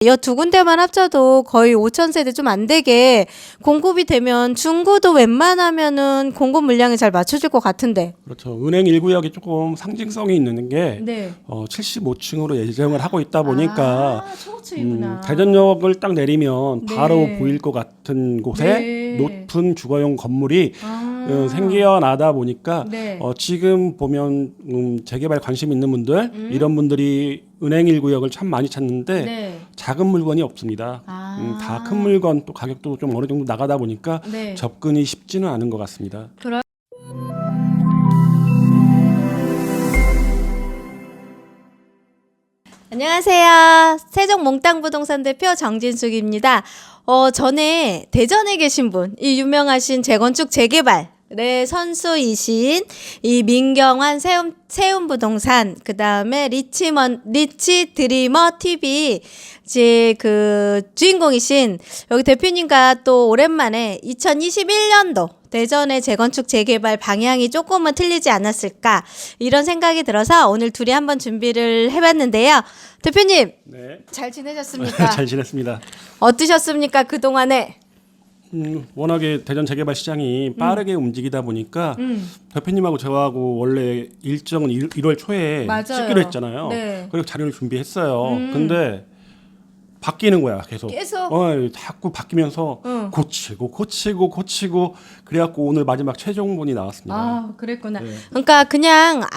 이 두 군데만 합쳐도 거의 5천 세대 좀 안 되게 공급이 되면 중구도 웬만하면은 공급 물량이 잘 맞춰질 것 같은데. 그렇죠. 은행 1구역이 조금 상징성이 있는 게 네. 75층으로 예정을 하고 있다 보니까 초고층이구나. 대전역을 딱 내리면 네. 바로 보일 것 같은 곳에 네. 높은 주거용 건물이 생겨나다 보니까 네. 지금 보면 재개발 관심 있는 분들 이런 분들이 은행 1구역을 참 많이 찾는데 네. 작은 물건이 없습니다. 다 큰 물건 또 가격도 좀 어느 정도 나가다 보니까 네. 접근이 쉽지는 않은 것 같습니다. 안녕하세요. 세종 몽땅부동산 대표 정진숙입니다. 전에 대전에 계신 분, 이 유명하신 재건축 재개발의 선수이신 이 민경환 세운부동산, 그 다음에 리치 드리머 TV 이제 그 주인공이신 여기 대표님과 또 오랜만에 2021년도 대전의 재건축 재개발 방향이 조금은 틀리지 않았을까 이런 생각이 들어서 오늘 둘이 한번 준비를 해봤는데요. 대표님, 네. 잘 지내셨습니까? 잘 지냈습니다. 어떠셨습니까 그동안에? 워낙에 대전 재개발 시장이 빠르게 움직이다 보니까 대표님하고 저하고 원래 일정은 1월 초에 맞아요. 찍기로 했잖아요. 네. 그리고 자료를 준비했어요. 근데 바뀌는 거야 계속. 자꾸 바뀌면서 고치고 그래갖고 오늘 마지막 최종본이 나왔습니다. 아, 그랬구나. 네. 그러니까 그냥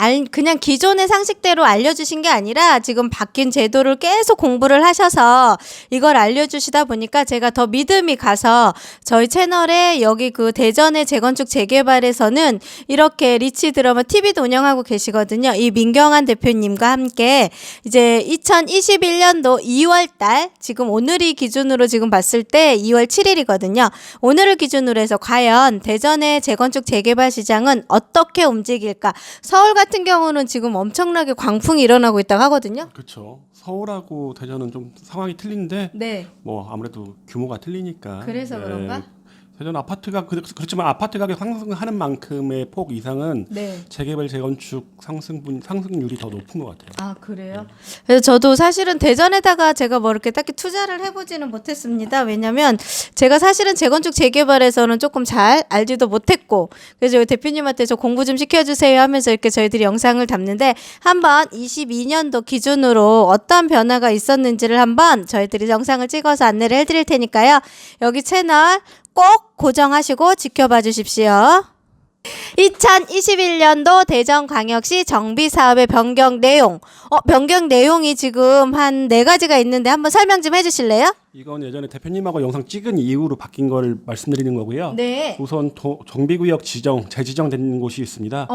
기존의 상식대로 알려주신 게 아니라 지금 바뀐 제도를 계속 공부를 하셔서 이걸 알려주시다 보니까 제가 더 믿음이 가서 저희 채널에 여기 그 대전의 재건축 재개발에서는 이렇게 리치 드러머 TV도 운영하고 계시거든요. 이 민경환 대표님과 함께 이제 2021년도 2월달 지금 오늘이 기준으로 지금 봤을 때 2월 7일이거든요. 오늘을 기준으로 해서 과연 대전의 재건축 재개발 시장은 어떻게 움직일까? 서울 같은 경우는 지금 엄청나게 광풍이 일어나고 있다고 하거든요. 그렇죠. 서울하고 대전은 좀 상황이 틀린데 네. 뭐 아무래도 규모가 틀리니까. 그래서 그런가? 대전 아파트가 그렇지만 아파트 가격 상승하는 만큼의 폭 이상은 네. 재개발 재건축 상승률이 더 높은 것 같아요. 아, 그래요? 그래서 저도 사실은 대전에다가 제가 뭐 이렇게 딱히 투자를 해보지는 못했습니다. 왜냐면 제가 사실은 재건축 재개발에서는 조금 잘 알지도 못했고, 그래서 여기 대표님한테 저 공부 좀 시켜주세요 하면서 이렇게 저희들이 영상을 담는데 한번 22년도 기준으로 어떤 변화가 있었는지를 한번 저희들이 영상을 찍어서 안내를 해드릴 테니까요. 여기 채널 꼭 고정하시고 지켜봐 주십시오. 2021년도 대전광역시 정비사업의 변경 내용. 변경 내용이 지금 한 4가지가 있는데 한번 설명 좀 해주실래요? 이건 예전에 대표님하고 영상 찍은 이후로 바뀐 걸 말씀드리는 거고요. 네. 우선 정비구역 재지정된 곳이 있습니다.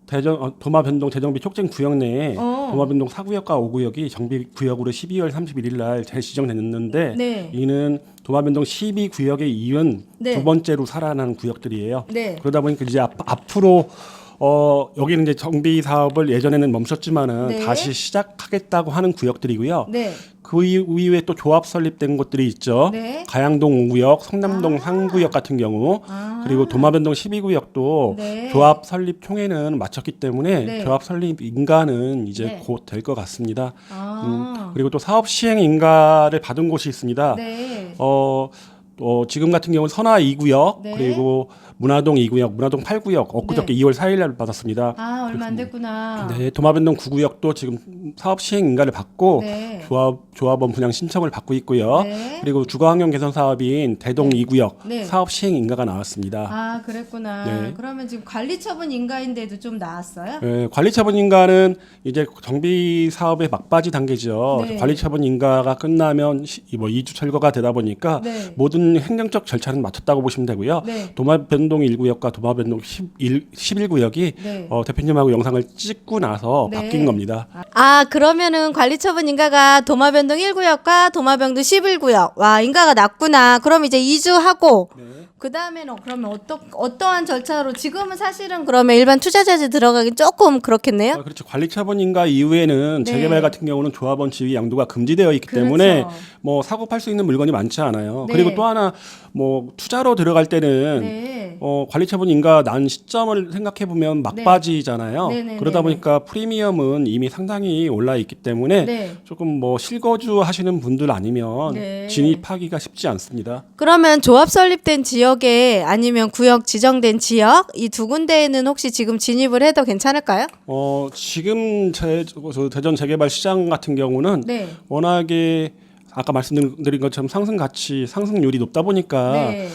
대전 도마변동 재정비 촉진 구역 내에 도마변동 4구역과 5구역이 정비구역으로 12월 31일 날 재지정됐는데 네. 이는 도마변동 12구역에 이은 네. 두 번째로 살아난 구역들이에요. 네. 그러다 보니까 이제 앞으로 여기는 이제 정비 사업을 예전에는 멈췄지만은 네. 다시 시작하겠다고 하는 구역들이고요. 네. 그 이후에 또 조합 설립된 곳들이 있죠. 네. 가양동 5구역, 성남동 3구역 같은 경우, 그리고 도마변동 12구역도 네. 조합 설립 총회는 마쳤기 때문에 네. 조합 설립 인가는 이제 네. 곧 될 것 같습니다. 그리고 또 사업 시행 인가를 받은 곳이 있습니다. 네. 지금 같은 경우는 선화 2구역, 네. 그리고 문화동 2구역, 문화동 8구역 엊그저께 네. 2월 4일 날 받았습니다. 아, 얼마 안 됐구나. 네, 도마변동 9구역도 지금 사업 시행 인가를 받고 네. 조합원 분양 신청을 받고 있고요. 네. 그리고 주거환경 개선 사업인 대동 네. 2구역 네. 사업 시행 인가가 나왔습니다. 아, 그랬구나. 네. 그러면 지금 관리처분 인가인데도 좀 나왔어요? 네, 관리처분 인가는 이제 정비 사업의 막바지 단계죠. 네. 관리처분 인가가 끝나면 2주 철거가 되다 보니까 네. 모든 행정적 절차는 마쳤다고 보시면 되고요. 네. 도마변동 1구역과 도마변동 11구역이 네. 대표님하고 영상을 찍고 나서 네. 바뀐 겁니다. 아, 그러면은 관리처분 인가가 도마변동 1구역과 도마변동 11구역. 와, 인가가 났구나. 그럼 이제 2주 하고 네. 그 다음에는 그러면 어떠한 절차로 지금은 사실은 그러면 일반 투자자재 들어가기 조금 그렇겠네요. 그렇죠. 관리처분 인가 이후에는 네. 재개발 같은 경우는 조합원 지위 양도가 금지되어 있기 그렇죠. 때문에 뭐 사고 팔 수 있는 물건이 많지 않아요. 네. 그리고 또 하나 뭐 투자로 들어갈 때는 네. 관리처분 인가 난 시점을 생각해 보면 막바지잖아요. 네. 네. 그러다 네. 보니까 프리미엄은 이미 상당히 올라 있기 때문에 네. 조금 뭐 실거주 하시는 분들 아니면 네. 진입하기가 쉽지 않습니다. 그러면 조합 설립된 지역에 아니면 구역 지정된 지역 이 두 군데에는 혹시 지금 진입을 해도 괜찮을까요? 지금 저 대전 재개발 시장 같은 경우는 네. 워낙에 아까 말씀드린 것처럼 상승률이 높다 보니까 네.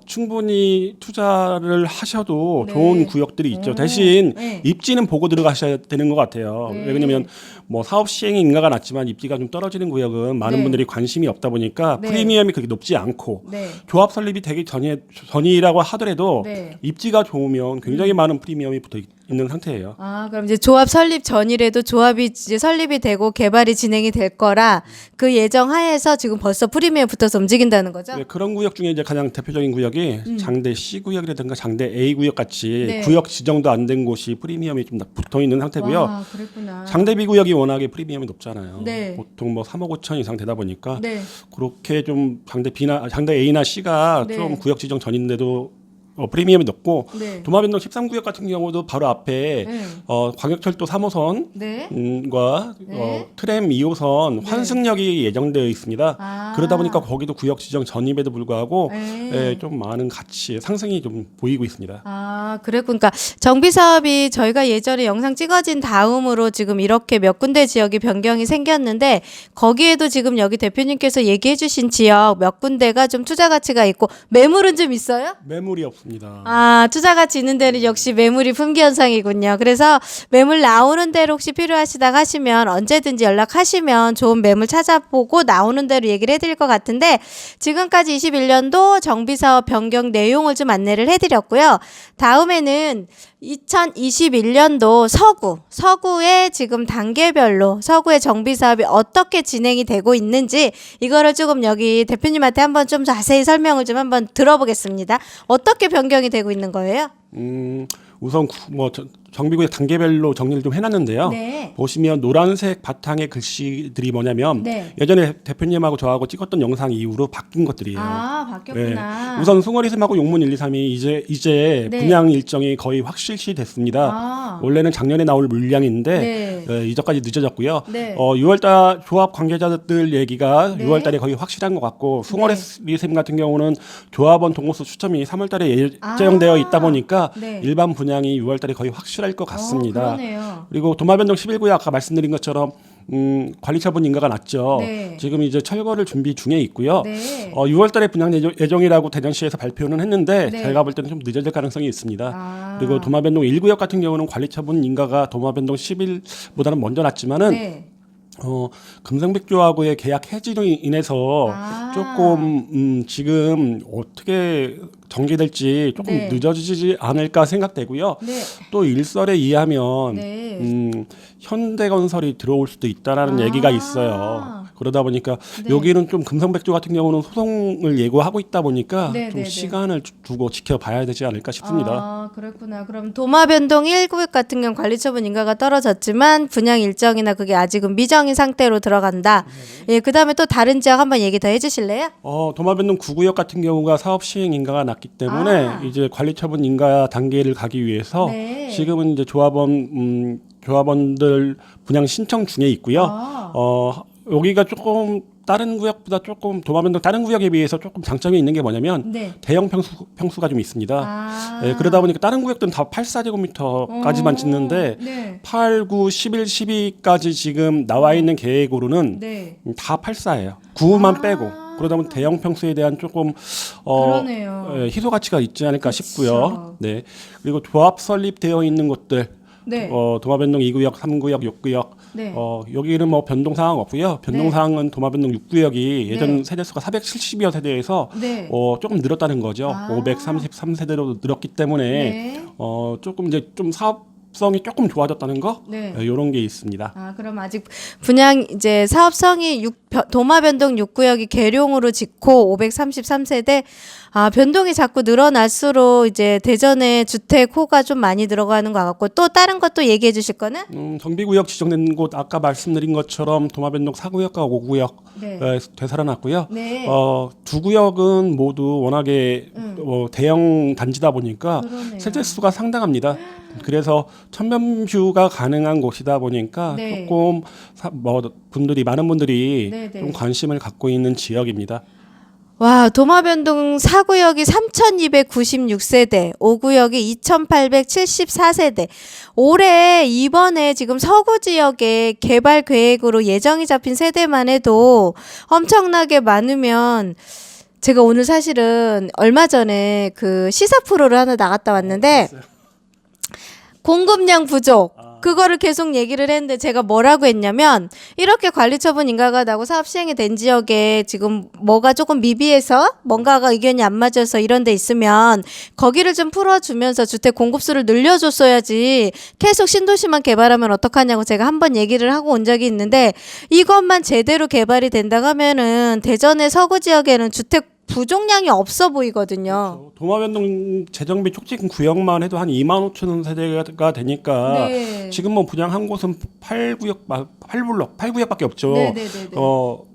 충분히 투자를 하셔도 네. 좋은 구역들이 있죠. 대신 네. 입지는 보고 들어가셔야 되는 것 같아요. 네. 왜냐하면 뭐 사업 시행에 인가가 났지만 입지가 좀 떨어지는 구역은 많은 네. 분들이 관심이 없다 보니까 네. 프리미엄이 그렇게 높지 않고 네. 조합 설립이 되기 전이라고 하더라도 네. 입지가 좋으면 굉장히 많은 프리미엄이 붙어 있는 상태예요. 그럼 이제 조합 설립 전이라도 조합이 이제 설립이 되고 개발이 진행이 될 거라 그 예정 하에서 지금 벌써 프리미엄 붙어서 움직인다는 거죠? 네, 그런 구역 중에 이제 가장 대표적인 구역이 장대 C 구역이라든가 장대 A 구역 같이 네. 구역 지정도 안 된 곳이 프리미엄이 좀 붙어 있는 상태고요. 와, 그랬구나. 장대 B 구역이 워낙에 프리미엄이 높잖아요. 네. 보통 뭐 3억 5천 이상 되다 보니까 네. 그렇게 좀 장대 A나 C가 네. 좀 구역 지정 전인데도 프리미엄이 높고 네. 도마변동 13구역 같은 경우도 바로 앞에 네. 광역철도 3호선 네. 과 네. 트램 2호선 네. 환승역이 예정되어 있습니다. 아. 그러다 보니까 거기도 구역 지정 전임에도 불구하고 네. 좀 많은 가치 상승이 좀 보이고 있습니다. 그랬군. 그러니까 정비 사업이 저희가 예전에 영상 찍어진 다음으로 지금 이렇게 몇 군데 지역이 변경이 생겼는데 거기에도 지금 여기 대표님께서 얘기해 주신 지역 몇 군데가 좀 투자 가치가 있고 매물은 좀 있어요? 매물이 없습니다. 투자 가치 있는 데는 역시 매물이 품귀 현상이군요. 그래서 매물 나오는 대로 혹시 필요하시다 하시면 언제든지 연락하시면 좋은 매물 찾아보고 나오는 대로 얘기를 해드릴 것 같은데 지금까지 21년도 정비사업 변경 내용을 좀 안내를 해드렸고요. 다음에는 2021년도 서구의 지금 단계별로 서구의 정비사업이 어떻게 진행이 되고 있는지 이거를 조금 여기 대표님한테 한번 좀 자세히 설명을 좀 한번 들어보겠습니다. 어떻게 변경이 되고 있는 거예요? 우선 정비구역 단계별로 정리를 좀 해놨는데요. 네. 보시면 노란색 바탕의 글씨들이 뭐냐면 네. 예전에 대표님하고 저하고 찍었던 영상 이후로 바뀐 것들이에요. 바뀌었구나. 네. 우선 숭어리샘하고 용문 1, 2, 3이 이제 네. 분양 일정이 거의 확실시 됐습니다. 원래는 작년에 나올 물량인데 이전까지 늦어졌고요. 네. 6월달 조합 관계자들 얘기가 네. 6월달에 거의 확실한 것 같고 숭어리샘 같은 경우는 조합원 동호수 추첨이 3월달에 예정되어 있다 보니까 네. 일반 분양이 6월달에 거의 확실할 것 같습니다. 그러네요. 그리고 도마변동 11구역 아까 말씀드린 것처럼 관리처분 인가가 났죠. 네. 지금 이제 철거를 준비 중에 있고요. 네. 6월달에 분양 예정이라고 대전시에서 발표는 했는데 네. 제가 볼 때는 좀 늦어질 가능성이 있습니다. 그리고 도마변동 1구역 같은 경우는 관리처분 인가가 도마변동 11보다는 먼저 났지만은 네. 금성백조하고의 계약 해지로 인해서 조금 지금 어떻게 전개될지 조금 네. 늦어지지 않을까 생각되고요. 네. 또 일설에 의하면 네. 현대건설이 들어올 수도 있다라는 얘기가 있어요. 그러다 보니까 여기는 좀 금성백조 같은 경우는 소송을 예고하고 있다 보니까 좀 시간을 두고 지켜봐야 되지 않을까 싶습니다. 그렇구나. 그럼 도마변동 1구역 같은 경우 관리처분 인가가 떨어졌지만 분양 일정이나 그게 아직은 미정인 상태로 들어간다. 예, 그다음에 또 다른 지역 한번 얘기 더 해주실래요? 도마변동 9구역 같은 경우가 사업 시행 인가가 났기 때문에 이제 관리처분 인가 단계를 가기 위해서 네. 지금은 이제 조합원들 분양 신청 중에 있고요. 여기가 조금 다른 구역보다 조금 도마변동 다른 구역에 비해서 조금 장점이 있는 게 뭐냐면 대형 평수가 좀 있습니다. 그러다 보니까 다른 구역들은 다 84제곱미터까지만 짓는데 8, 9, 11, 12까지 지금 나와 있는 계획으로는 다 84예요. 9만 빼고. 그러다 보면 대형 평수에 대한 조금 희소 가치가 있지 않을까 싶고요. 네. 그리고 조합 설립되어 있는 곳들 도마변동 2구역, 3구역, 6구역 여기는 뭐 변동 사항 없고요. 변동 사항은 도마변동 6구역이 예전 세대수가 470여 세대에서 조금 늘었다는 거죠. 533세대로 늘었기 때문에 조금 이제 좀 사업 사업성이 조금 좋아졌다는 거 네. 이런 게 있습니다. 아, 그럼 아직 분양 이제 사업성이 도마 변동 6구역이 계룡으로 짓고 533세대 아, 변동이 자꾸 늘어날수록 이제 대전에 주택 호가 좀 많이 들어가는 것 같고 또 다른 것도 얘기해 주실 거는? 정비구역 지정된 곳 아까 말씀드린 것처럼 도마변동 4구역과 5구역 네. 되살아났고요. 네. 두 구역은 모두 워낙에 대형 단지다 보니까 그러네요. 세대 수가 상당합니다. 그래서 천변뷰가 가능한 곳이다 보니까 네. 조금 많은 분들이 네, 네. 좀 관심을 갖고 있는 지역입니다. 와, 도마변동 4구역이 3,296세대, 5구역이 2,874세대. 올해 이번에 지금 서구 지역에 개발 계획으로 예정이 잡힌 세대만 해도 엄청나게 많으면 제가 오늘 사실은 얼마 전에 그 시사 프로를 하나 나갔다 왔는데 공급량 부족 그거를 계속 얘기를 했는데 제가 뭐라고 했냐면 이렇게 관리처분 인가가 나고 사업 시행이 된 지역에 지금 뭐가 조금 미비해서 뭔가가 의견이 안 맞아서 이런 데 있으면 거기를 좀 풀어주면서 주택 공급수를 늘려줬어야지 계속 신도시만 개발하면 어떡하냐고 제가 한번 얘기를 하고 온 적이 있는데 이것만 제대로 개발이 된다고 하면은 대전의 서구 지역에는 주택 부족량이 없어 보이거든요. 도마변동 재정비 촉진 구역만 해도 한 2만 5천 세대가 되니까 네. 지금 뭐 분양한 곳은 8구역밖에 없죠. 네네네네.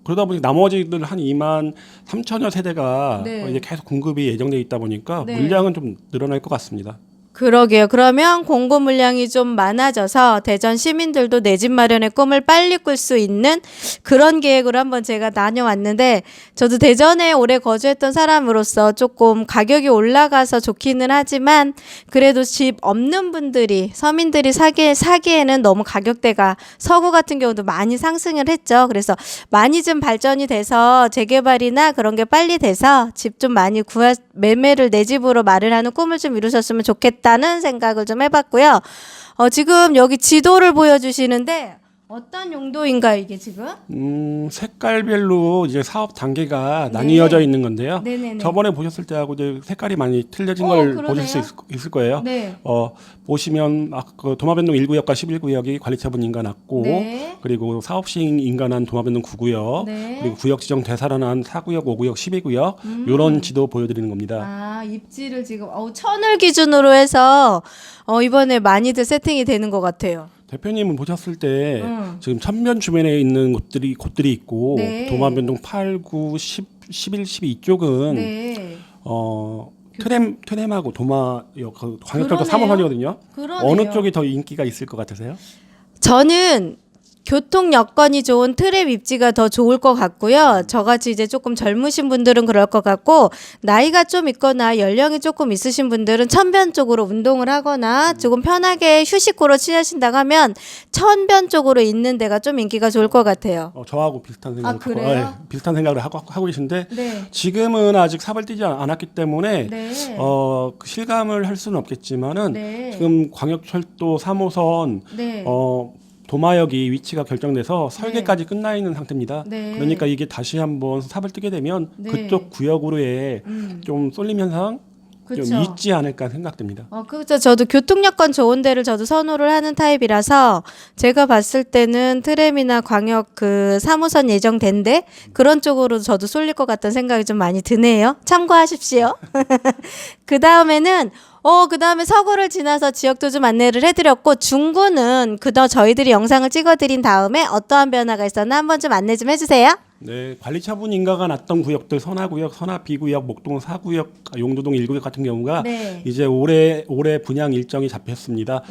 그러다 보니 나머지들 한 2만 3천여 세대가 네. 이제 계속 공급이 예정돼 있다 보니까 네. 물량은 좀 늘어날 것 같습니다. 그러게요. 그러면 공급 물량이 좀 많아져서 대전 시민들도 내 집 마련의 꿈을 빨리 꿀 수 있는 그런 계획으로 한번 제가 다녀왔는데 저도 대전에 오래 거주했던 사람으로서 조금 가격이 올라가서 좋기는 하지만 그래도 집 없는 분들이 서민들이 사기에는 너무 가격대가 서구 같은 경우도 많이 상승을 했죠. 그래서 많이 좀 발전이 돼서 재개발이나 그런 게 빨리 돼서 집 좀 많이 매매를 내 집으로 마련하는 꿈을 좀 이루셨으면 좋겠다는 생각을 좀 해봤고요. 지금 여기 지도를 보여주시는데 어떤 용도인가요, 이게 지금? 색깔별로 이제 사업 단계가 나뉘어져 있는 건데요. 네네네. 저번에 보셨을 때하고 이제 색깔이 많이 틀려진 걸 그러네요. 보실 수 있을 거예요. 네. 보시면 그 도마변동 1구역과 11구역이 관리처분 인가났고 네. 그리고 사업 시행 인가난 도마변동 9구역 네. 그리고 구역 지정 되살아난 4구역, 5구역, 12구역 이런 지도 보여드리는 겁니다. 아, 입지를 지금 천을 기준으로 해서 이번에 많이들 세팅이 되는 것 같아요. 대표님은 보셨을 때 지금 천변 주변에 있는 곳들이 있고 네. 도마변동 8, 9, 10, 11, 12 이쪽은 네. 트램하고 도마역 그 광역철도 그러네요. 3호선이거든요. 그러네요. 어느 쪽이 더 인기가 있을 것 같으세요? 저는 교통 여건이 좋은 트램 입지가 더 좋을 것 같고요. 저같이 이제 조금 젊으신 분들은 그럴 것 같고 나이가 좀 있거나 연령이 조금 있으신 분들은 천변 쪽으로 운동을 하거나 조금 편하게 휴식구로 취하신다고 하면 천변 쪽으로 있는 데가 좀 인기가 좋을 것 같아요. 저하고 비슷한 생각을 그래요? 비슷한 생각을 하고 계신데 네. 지금은 아직 삽을 띄지 않았기 때문에 네. 그 실감을 할 수는 없겠지만은 네. 지금 광역철도 3호선 네. 도마역이 위치가 결정돼서 설계까지 끝나 있는 상태입니다. 네. 그러니까 이게 다시 한번 삽을 뜨게 되면 네. 그쪽 구역으로의 좀 쏠림 현상 그쵸. 좀 있지 않을까 생각됩니다. 그렇죠. 저도 교통 여건 좋은 데를 저도 선호를 하는 타입이라서 제가 봤을 때는 트램이나 광역 그 3호선 예정된 데 그런 쪽으로 저도 쏠릴 것 같다는 생각이 좀 많이 드네요. 참고하십시오. 그 다음에 서구를 지나서 지역도 좀 안내를 해드렸고 중구는 저희들이 영상을 찍어드린 다음에 어떠한 변화가 있었나 한번 좀 안내 좀 해주세요. 네, 관리처분 인가가 났던 구역들 선화구역, 선화-B구역, 목동 4구역, 용도동 1구역 같은 경우가 네. 이제 올해 분양 일정이 잡혔습니다.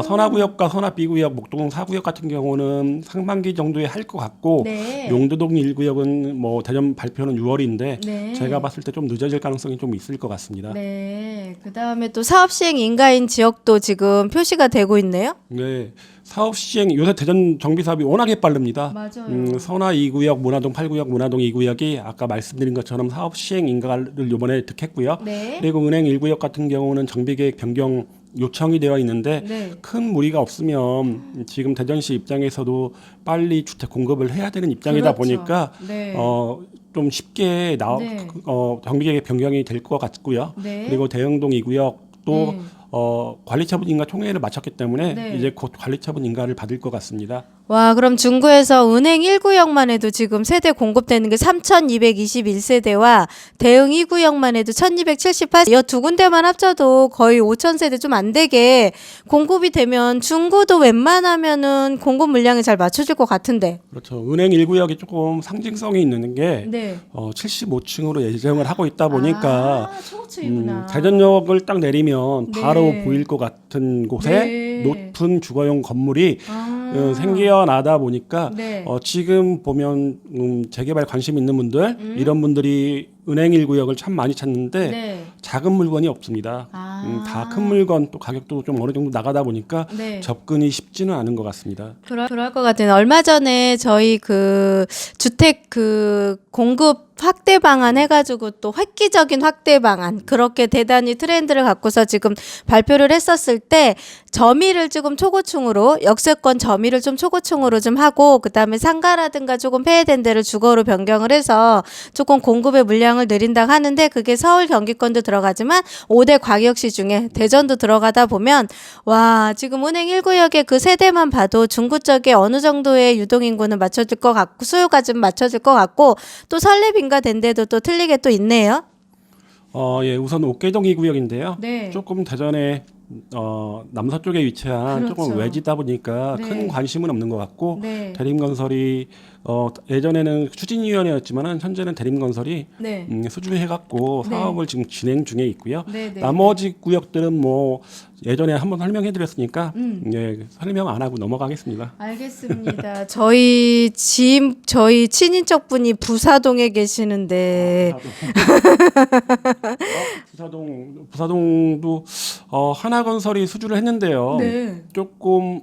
선화구역과 선화-B구역, 목동 4구역 같은 경우는 상반기 정도에 할 것 같고 네. 용도동 1구역은 뭐 대전 발표는 6월인데 네. 제가 봤을 때 좀 늦어질 가능성이 좀 있을 것 같습니다. 네. 그 다음에 또 사업 시행 인가인 지역도 지금 표시가 되고 있네요. 네. 사업 시행 요새 대전 정비 사업이 워낙에 빠릅니다. 맞아요. 선화 2구역, 문화동 8구역, 문화동 2구역이 아까 말씀드린 것처럼 사업 시행 인가를 이번에 득했고요. 네. 그리고 은행 1구역 같은 경우는 정비계획 변경 요청이 되어 있는데 네. 큰 무리가 없으면 지금 대전시 입장에서도 빨리 주택 공급을 해야 되는 입장이다 그렇죠. 보니까 네. 좀 쉽게 네. 정비계획 변경이 될 것 같고요. 네. 그리고 대흥동 2구역 또 관리처분 인가 총회를 마쳤기 때문에 네. 이제 곧 관리처분 인가를 받을 것 같습니다. 와, 그럼 중구에서 은행 1구역만 해도 지금 세대 공급되는 게 3,221세대와 대응 2구역만 해도 1,278. 이 두 군데만 합쳐도 거의 5,000세대 좀 안 되게 공급이 되면 중구도 웬만하면은 공급 물량이 잘 맞춰질 것 같은데. 그렇죠. 은행 1구역이 조금 상징성이 있는 게 네. 75층으로 예정을 하고 있다 보니까 초고층이구나. 대전역을 딱 내리면 네. 바로 보일 것 같은 곳에 네. 높은 주거용 건물이 생겨나다 보니까 네. 지금 보면 재개발 관심 있는 분들 이런 분들이 은행 1구역을 참 많이 찾는데 네. 작은 물건이 없습니다. 다 큰 물건 또 가격도 좀 어느 정도 나가다 보니까 네. 접근이 쉽지는 않은 것 같습니다. 그럴 것 같아요. 얼마 전에 저희 그 주택 그 공급 확대 방안 해가지고 또 획기적인 확대 방안 그렇게 대단히 트렌드를 갖고서 지금 발표를 했었을 때 점유를 조금 초고층으로 역세권 점유를 좀 초고층으로 좀 하고 그다음에 상가라든가 조금 폐해된 데를 주거로 변경을 해서 조금 공급의 물량을 늘린다고 하는데 그게 서울 경기권도 들어가지만 5대 광역시 중에 대전도 들어가다 보면 와 지금 은행 1구역의 그 세대만 봐도 중구 쪽에 어느 정도의 유동인구는 맞춰질 것 같고 수요가 좀 맞춰질 것 같고 또 설레빈가 된 데도 또 틀리게 또 있네요. 예, 우선 옥계동 2구역인데요. 네. 조금 대전에 남서쪽에 위치한 그렇죠. 조금 외지다 보니까 네. 큰 관심은 없는 것 같고 네. 대림건설이 예전에는 추진위원회였지만 현재는 대림건설이 네. 수주해갖고 네. 사업을 지금 진행 중에 있고요. 네, 네, 나머지 구역들은 뭐 예전에 한번 설명해드렸으니까 네. 설명 안 하고 넘어가겠습니다. 알겠습니다. 저희 친인척 분이 부사동에 계시는데 부사동도 하나건설이 수주를 했는데요. 네. 조금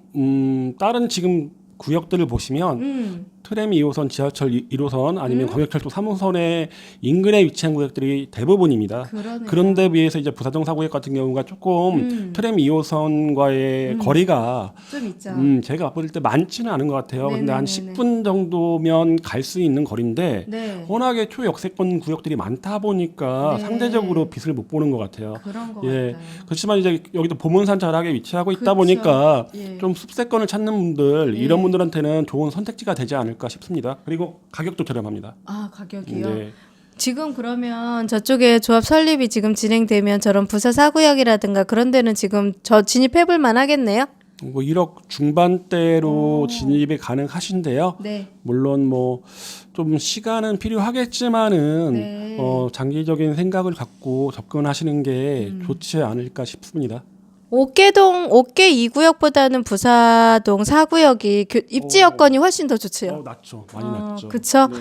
다른 지금 구역들을 보시면 트램 2호선, 지하철 1호선 아니면 광역철도 3호선의 인근에 위치한 구역들이 대부분입니다. 그러네요. 그런데 비해서 이제 부사동 사구역 같은 경우가 조금 트램 2호선과의 거리가 좀 있죠. 제가 봤을 때 많지는 않은 것 같아요. 근데 한 네네네네. 10분 정도면 갈 수 있는 거리인데 네. 워낙에 초역세권 구역들이 많다 보니까 네. 상대적으로 빛을 못 보는 것 같아요. 그런 것 예. 같아요. 그렇지만 이제 여기도 보문산 자락에 위치하고 있다 그쵸. 보니까 예. 좀 숲세권을 찾는 분들 예. 이런 분들한테는 좋은 선택지가 되지 않을까 싶습니다. 그리고 가격도 저렴합니다. 아 가격이요? 네. 지금 그러면 저쪽에 조합 설립이 지금 진행되면 저런 부사 사구역이라든가 그런 데는 지금 저 진입해볼 만하겠네요? 뭐 1억 중반대로 진입이 가능하신데요. 네. 물론 뭐 좀 시간은 필요하겠지만은 네. 장기적인 생각을 갖고 접근하시는 게 좋지 않을까 싶습니다. 옥계 2구역보다는 부사동 4구역이 입지 여건이 훨씬 더 좋지요. 낮죠. 많이 낮죠. 그쵸? 네.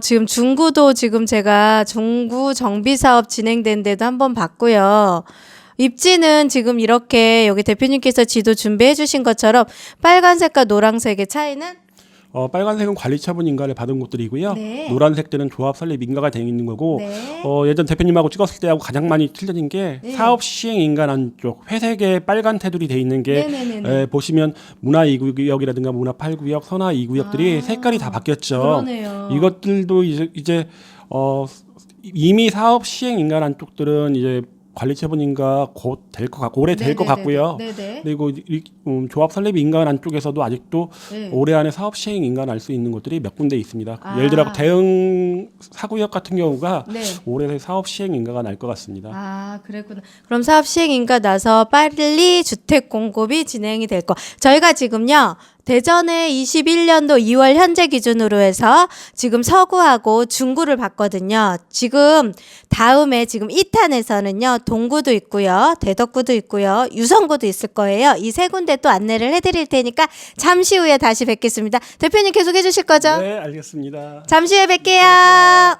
지금 중구도 지금 제가 중구 정비 사업 진행된 데도 한번 봤고요. 입지는 지금 이렇게 여기 대표님께서 지도 준비해 주신 것처럼 빨간색과 노란색의 차이는 빨간색은 관리처분 인가를 받은 곳들이고요. 네. 노란색들은 조합 설립 인가가 되어 있는 거고 네. 예전 대표님하고 찍었을 때하고 가장 많이 틀려진 게 네. 사업 시행 인가란 쪽 회색의 빨간 테두리 돼 있는 게 네네네네. 보시면 문화 2구역이라든가 문화 8구역, 선화 2구역들이 색깔이 다 바뀌었죠. 그러네요. 이것들도 이제 이미 사업 시행 인가란 쪽들은 이제 관리처분 인가 곧 될 것 같고 올해 될 것 같고요. 네네. 그리고 조합 설립 인가 안 쪽에서도 아직도 네. 올해 안에 사업 시행 인가 날 수 있는 곳들이 몇 군데 있습니다. 아. 예를 들어 대응 사구역 같은 경우가 네. 올해 사업 시행 인가가 날 것 같습니다. 아, 그랬구나. 그럼 사업 시행 인가 나서 빨리 주택 공급이 진행이 될 거. 저희가 지금요. 대전에 21년도 2월 현재 기준으로 해서 지금 서구하고 중구를 봤거든요. 지금 다음에 지금 2탄에서는요. 동구도 있고요. 대덕구도 있고요. 유성구도 있을 거예요. 이 세 군데 또 안내를 해드릴 테니까 잠시 후에 다시 뵙겠습니다. 대표님 계속 해주실 거죠? 네, 알겠습니다. 잠시 후에 뵐게요.